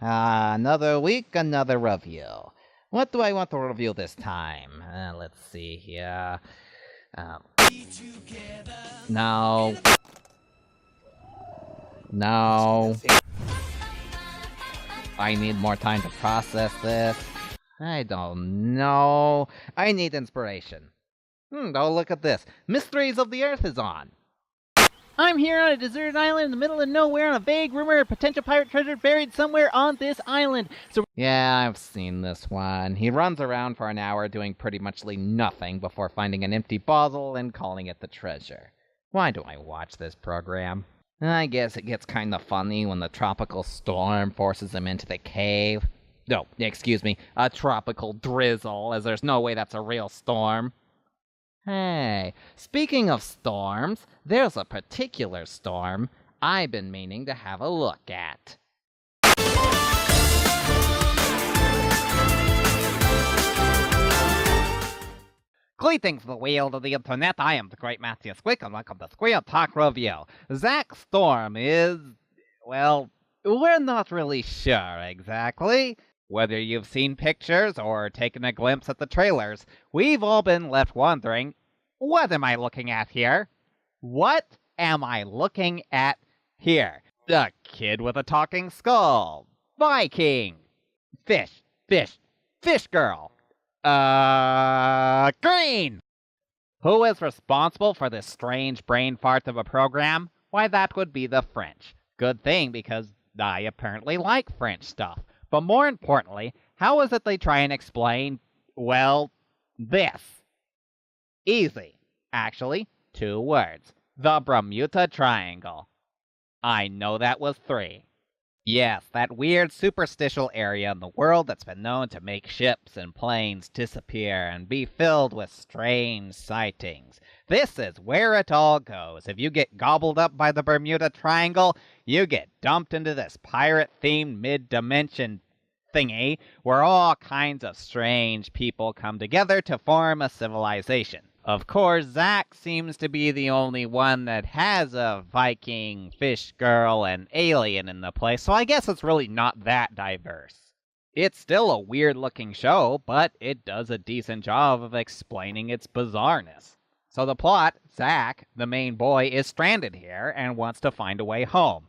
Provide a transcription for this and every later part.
Another week, another review. What do I want to review this time? Let's see here. Um, no. No. I need more time to process this. I don't know. I need inspiration. Oh, look at this. Mysteries of the Earth is on. I'm here on a deserted island in the middle of nowhere on a vague rumor of potential pirate treasure buried somewhere on this island. So Yeah, I've seen this one. He runs around for an hour doing pretty much nothing before finding an empty bottle and calling it the treasure. Why do I watch this program? I guess it gets kinda funny when the tropical storm forces him into the cave. No, excuse me, a tropical drizzle, as there's no way that's a real storm. Hey, speaking of storms, there's a particular storm I've been meaning to have a look at. Greetings, the world of the internet. I am the great Matthew Squick, and welcome to Squirrel Talk Review. Zach Storm is, well, we're not really sure exactly. Whether you've seen pictures or taken a glimpse at the trailers, we've all been left wondering, what am I looking at here? What am I looking at here? A kid with a talking skull. Viking. Fish. Fish girl. Green! Who is responsible for this strange brain fart of a program? Why, that would be the French. Good thing, because I apparently like French stuff. But more importantly, how is it they try and explain, well, this? Easy. Actually, 2 words. The Bermuda Triangle. I know that was 3. Yes, that weird superstitial area in the world that's been known to make ships and planes disappear and be filled with strange sightings. This is where it all goes. If you get gobbled up by the Bermuda Triangle, you get dumped into this pirate-themed mid-dimension thingy where all kinds of strange people come together to form a civilization. Of course, Zach seems to be the only one that has a Viking, fish girl, and alien in the place, so I guess it's really not that diverse. It's still a weird-looking show, but it does a decent job of explaining its bizarreness. So the plot, Zach, the main boy, is stranded here and wants to find a way home.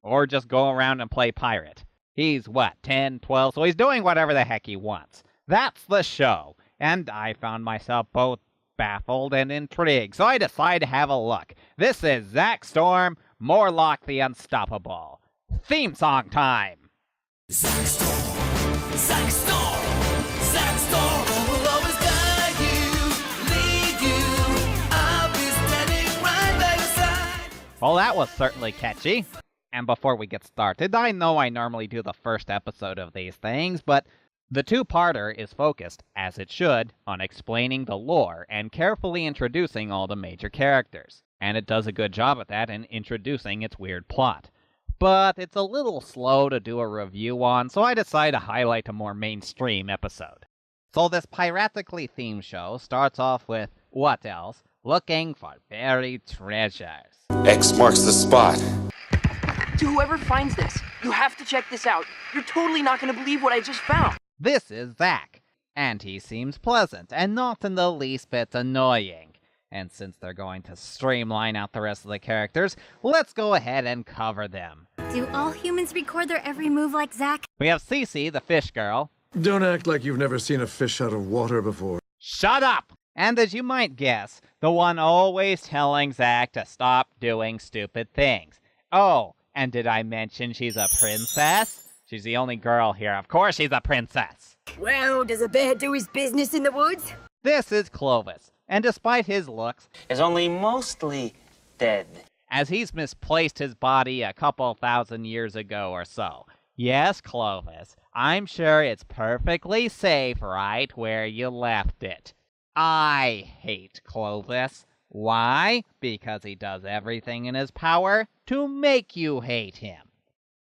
Or just go around and play pirate. He's, 10, 12, so he's doing whatever the heck he wants. That's the show, and I found myself both baffled and intrigued, so I decided to have a look. This is Zach Storm, Morlock the Unstoppable. Theme song time! Zach Storm, Zach Storm, Zach Storm will always guide you, lead you. I'll be standing right by your side. Well, that was certainly catchy. And before we get started, I know I normally do the first episode of these things, but the 2-parter is focused, as it should, on explaining the lore and carefully introducing all the major characters. And it does a good job at that in introducing its weird plot. But it's a little slow to do a review on, so I decided to highlight a more mainstream episode. So this piratically themed show starts off with, what else? Looking for buried treasures. X marks the spot. To whoever finds this, you have to check this out. You're totally not going to believe what I just found. This is Zach, and he seems pleasant and not in the least bit annoying. And since they're going to streamline out the rest of the characters, let's go ahead and cover them. Do all humans record their every move like Zach? We have Cece, the fish girl. Don't act like you've never seen a fish out of water before. Shut up! And as you might guess, the one always telling Zach to stop doing stupid things. Oh, and did I mention she's a princess? She's the only girl here. Of course she's a princess. Well, does a bear do his business in the woods? This is Clovis, and despite his looks, is only mostly dead. As he's misplaced his body a couple thousand years ago or so. Yes, Clovis, I'm sure it's perfectly safe right where you left it. I hate Clovis. Why? Because he does everything in his power to make you hate him.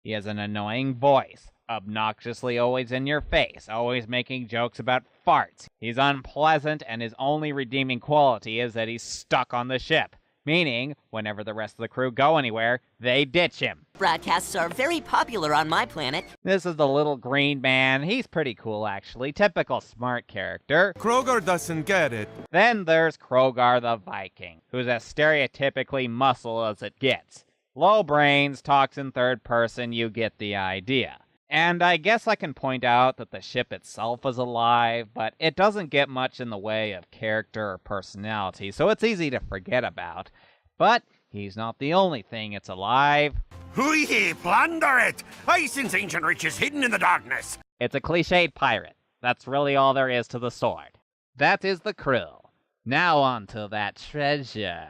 He has an annoying voice, obnoxiously always in your face, always making jokes about farts. He's unpleasant, and his only redeeming quality is that he's stuck on the ship. Meaning, whenever the rest of the crew go anywhere, they ditch him. Broadcasts are very popular on my planet. This is the little green man. He's pretty cool, actually. Typical smart character. Kroger doesn't get it. Then there's Krogar the Viking, who's as stereotypically muscle as it gets. Low brains, talks in third person, you get the idea. And I guess I can point out that the ship itself is alive, but it doesn't get much in the way of character or personality, so it's easy to forget about. But he's not the only thing it's alive. Hooey, plunder it! I sense ancient riches hidden in the darkness. It's a cliched pirate. That's really all there is to the sword. That is the crew. Now on to that treasure.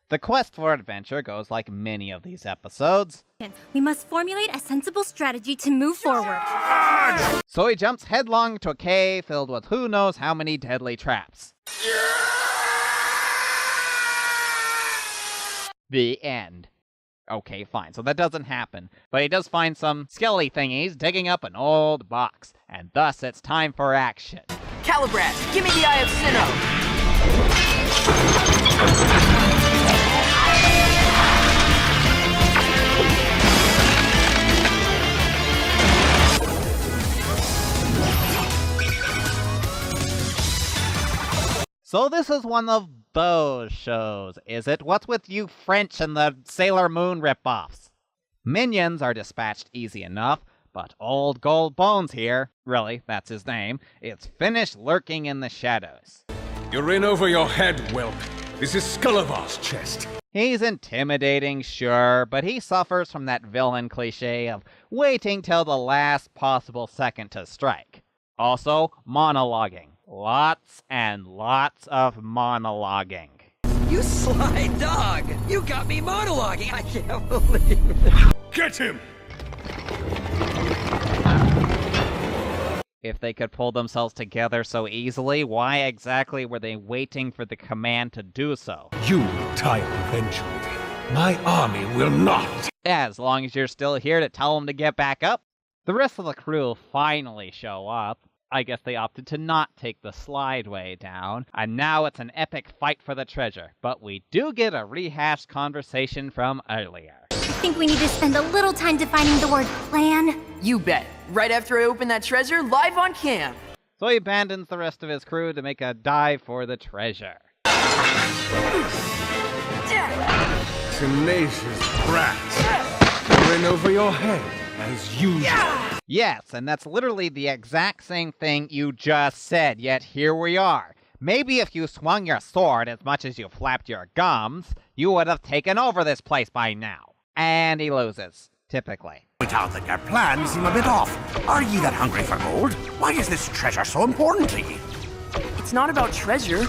The quest for adventure goes like many of these episodes. We must formulate a sensible strategy to move forward. So he jumps headlong to a cave filled with who knows how many deadly traps. The end. Okay, fine, so that doesn't happen. But he does find some skelly thingies digging up an old box. And thus it's time for action. Calibrat, give me the Eye of Sinnoh! So this is one of those shows, is it? What's with you French and the Sailor Moon ripoffs? Minions are dispatched easy enough, but Old Gold Bones here, really, that's his name, is finished lurking in the shadows. You're in over your head, whelp. This is Skullivar's chest. He's intimidating, sure, but he suffers from that villain cliche of waiting till the last possible second to strike. Also, monologuing. Lots and lots of monologuing. You sly dog! You got me monologuing! I can't believe it! Get him! If they could pull themselves together so easily, why exactly were they waiting for the command to do so? You will tire eventually. My army will not. As long as you're still here to tell them to get back up. The rest of the crew finally show up. I guess they opted to not take the slideway down, and now it's an epic fight for the treasure. But we do get a rehashed conversation from earlier. I think we need to spend a little time defining the word plan. You bet. Right after I open that treasure, live on cam. So he abandons the rest of his crew to make a dive for the treasure. Tenacious brats. You're in over your head, as usual. Yes, and that's literally the exact same thing you just said, yet here we are. Maybe if you swung your sword as much as you flapped your gums, you would have taken over this place by now. And he loses, typically. Point out that your plans seem a bit off. Are ye that hungry for gold? Why is this treasure so important to ye? It's not about treasure.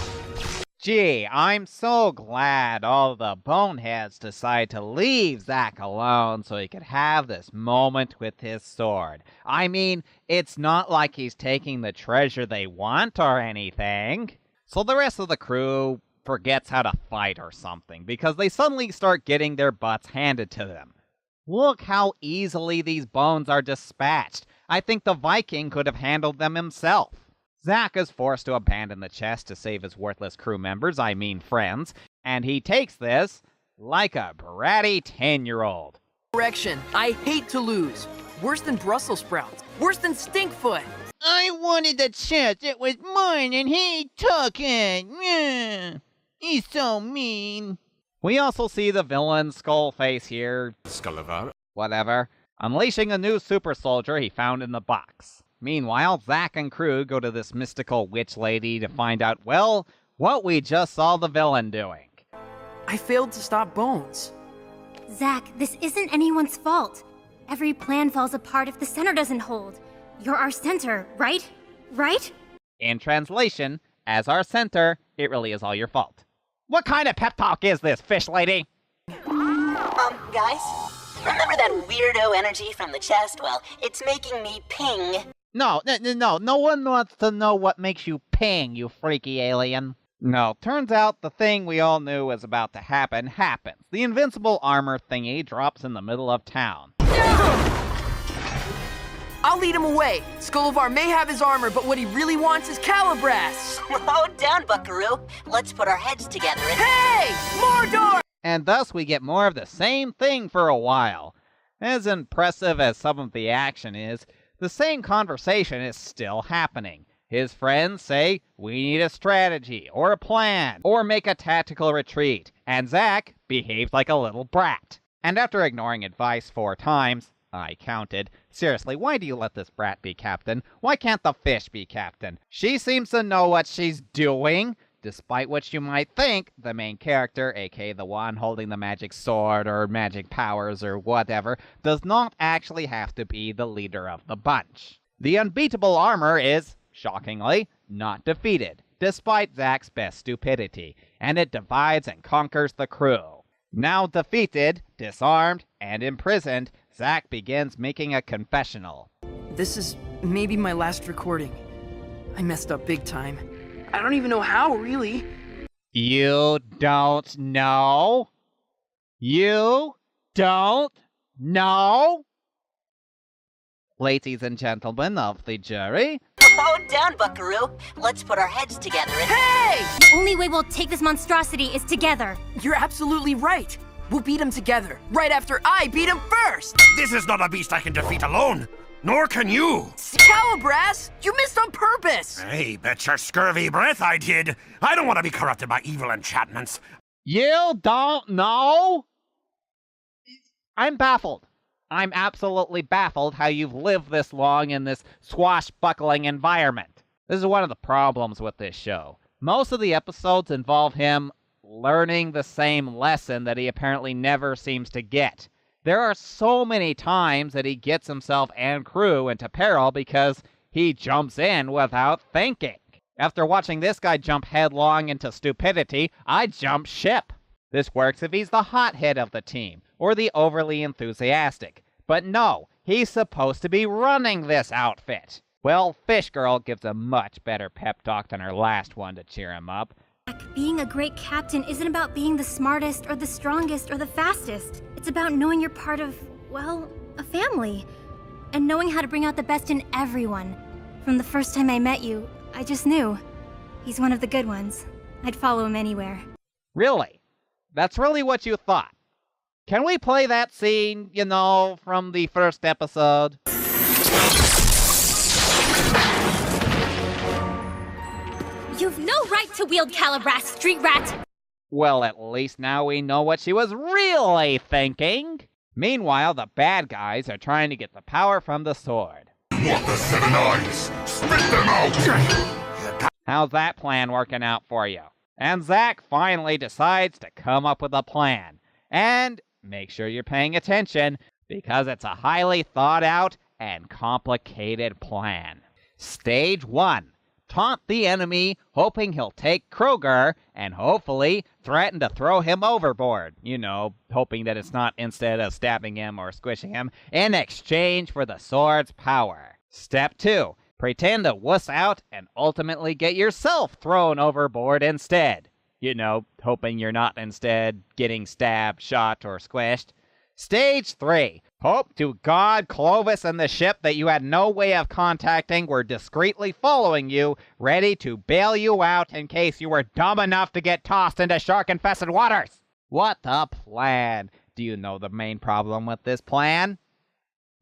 Gee, I'm so glad all the boneheads decide to leave Zack alone so he could have this moment with his sword. I mean, it's not like he's taking the treasure they want or anything. So the rest of the crew forgets how to fight or something, because they suddenly start getting their butts handed to them. Look how easily these bones are dispatched. I think the Viking could have handled them himself. Zack is forced to abandon the chest to save his worthless crew members, I mean friends, and he takes this like a bratty 10-year-old. Correction, I hate to lose. Worse than Brussels sprouts. Worse than Stinkfoot. I wanted the chest, it was mine, and he took it. He's so mean. We also see the villain Skullface here, Skullivar. whatever, unleashing a new super soldier he found in the box. Meanwhile, Zack and crew go to this mystical witch lady to find out, well, what we just saw the villain doing. I failed to stop Bones. Zack, this isn't anyone's fault. Every plan falls apart if the center doesn't hold. You're our center, right? Right? In translation, as our center, it really is all your fault. What kind of pep talk is this, fish lady? Guys, remember that weirdo energy from the chest? Well, it's making me ping. No one wants to know what makes you ping, you freaky alien. No, turns out the thing we all knew was about to happen happens. The invincible armor thingy drops in the middle of town. I'll lead him away. Skolovar may have his armor, but what he really wants is Calibras. Slow down, Buckaroo. Let's put our heads together and... Hey! Mordor! And thus we get more of the same thing for a while. As impressive as some of the action is, the same conversation is still happening. His friends say, we need a strategy, or a plan, or make a tactical retreat, and Zack behaves like a little brat. And after ignoring advice 4 times, I counted, seriously, why do you let this brat be captain? Why can't the fish be captain? She seems to know what she's doing. Despite what you might think, the main character, aka the one holding the magic sword or magic powers or whatever, does not actually have to be the leader of the bunch. The unbeatable armor is, shockingly, not defeated, despite Zack's best stupidity, and it divides and conquers the crew. Now defeated, disarmed, and imprisoned, Zack begins making a confessional. This is maybe my last recording. I messed up big time. I don't even know how, really. You don't know? You don't know? Ladies and gentlemen of the jury. Slow down, Buckaroo. Let's put our heads together and... Hey! The only way we'll take this monstrosity is together. You're absolutely right. We'll beat him together, right after I beat him first! This is not a beast I can defeat alone. Nor can you! Calibras! You missed on purpose! Hey, bet your scurvy breath I did. I don't want to be corrupted by evil enchantments. You don't know? I'm baffled. I'm absolutely baffled how you've lived this long in this swashbuckling environment. This is one of the problems with this show. Most of the episodes involve him learning the same lesson that he apparently never seems to get. There are so many times that he gets himself and crew into peril because he jumps in without thinking. After watching this guy jump headlong into stupidity, I jump ship. This works if he's the hothead of the team, or the overly enthusiastic. But no, he's supposed to be running this outfit. Well, Fish Girl gives a much better pep talk than her last one to cheer him up. Being a great captain isn't about being the smartest or the strongest or the fastest. It's about knowing you're part of, well, a family. And knowing how to bring out the best in everyone. From the first time I met you, I just knew. He's one of the good ones. I'd follow him anywhere. Really? That's really what you thought? Can we play that scene, from the first episode? You've no right to wield Calibras, street rat! Well, at least now we know what she was really thinking. Meanwhile, the bad guys are trying to get the power from the sword. What the 7 eyes? Spit them out! How's that plan working out for you? And Zack finally decides to come up with a plan. And make sure you're paying attention, because it's a highly thought out and complicated plan. Stage 1. Taunt the enemy, hoping he'll take Kroger, and hopefully threaten to throw him overboard. Hoping that it's not instead of stabbing him or squishing him, in exchange for the sword's power. Step 2. Pretend to wuss out and ultimately get yourself thrown overboard instead. Hoping you're not instead getting stabbed, shot, or squished. Stage 3. Hope to God Clovis and the ship that you had no way of contacting were discreetly following you, ready to bail you out in case you were dumb enough to get tossed into shark-infested waters. What a plan. Do you know the main problem with this plan?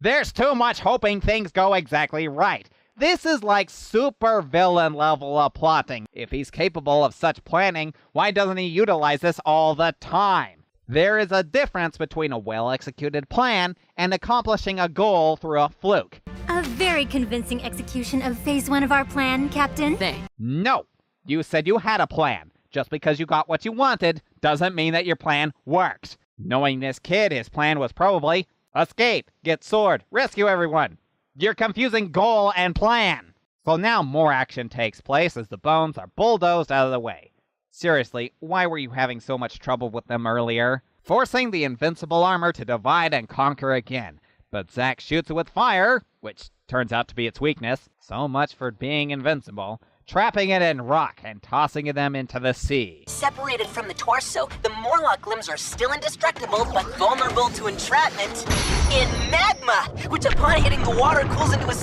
There's too much hoping things go exactly right. This is like super villain level of plotting. If he's capable of such planning, why doesn't he utilize this all the time? There is a difference between a well-executed plan and accomplishing a goal through a fluke. A very convincing execution of Phase 1 of our plan, Captain. No! You said you had a plan. Just because you got what you wanted doesn't mean that your plan works. Knowing this kid, his plan was probably escape, get sword, rescue everyone. You're confusing goal and plan. So now more action takes place as the bones are bulldozed out of the way. Seriously, why were you having so much trouble with them earlier? Forcing the invincible armor to divide and conquer again. But Zack shoots it with fire, which turns out to be its weakness. So much for being invincible. Trapping it in rock and tossing them into the sea. Separated from the torso, the Morlock limbs are still indestructible, but vulnerable to entrapment in magma, which upon hitting the water cools into a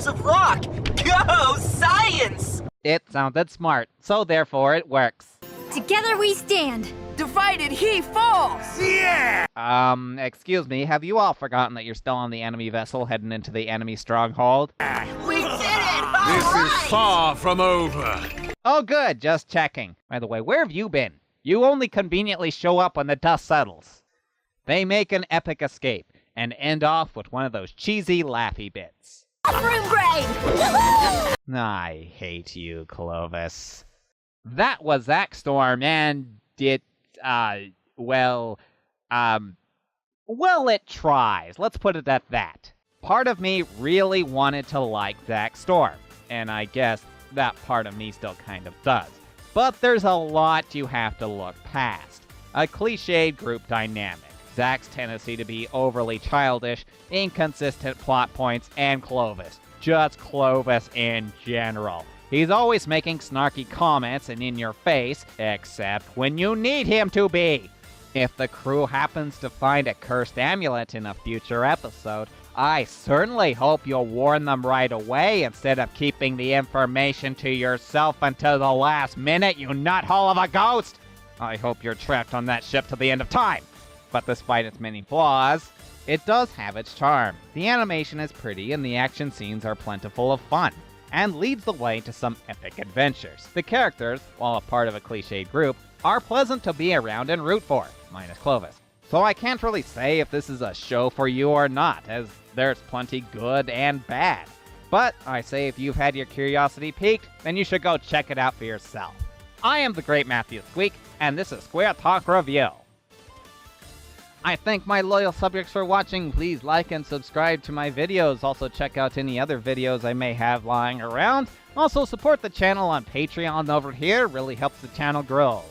mass of rock. Go science! It sounded smart, so therefore it works. Together we stand. Divided, he falls! Yeah! Excuse me, have you all forgotten that you're still on the enemy vessel heading into the enemy stronghold? We did it! This is far from over. Oh good, just checking. By the way, where have you been? You only conveniently show up when the dust settles. They make an epic escape, and end off with one of those cheesy laughy bits. Room brain! I hate you, Clovis. That was Axstorm, and it, well, it tries. Let's put it at that. Part of me really wanted to like Zack Storm, and I guess that part of me still kind of does. But there's a lot you have to look past. A cliched group dynamic, Zack's tendency to be overly childish, inconsistent plot points, and Clovis. Just Clovis in general. He's always making snarky comments and in your face, except when you need him to be. If the crew happens to find a cursed amulet in a future episode, I certainly hope you'll warn them right away instead of keeping the information to yourself until the last minute, you nuthole of a ghost! I hope you're trapped on that ship to the end of time. But despite its many flaws, it does have its charm. The animation is pretty and the action scenes are plentiful of fun, and leads the way to some epic adventures. The characters, while a part of a cliched group, are pleasant to be around and root for, minus Clovis. So I can't really say if this is a show for you or not, as there's plenty good and bad. But I say if you've had your curiosity piqued, then you should go check it out for yourself. I am the great Matthew Squeak, and this is Square Talk Review. I thank my loyal subjects for watching. Please like and subscribe to my videos. Also check out any other videos I may have lying around. Also support the channel on Patreon over here. Really helps the channel grow.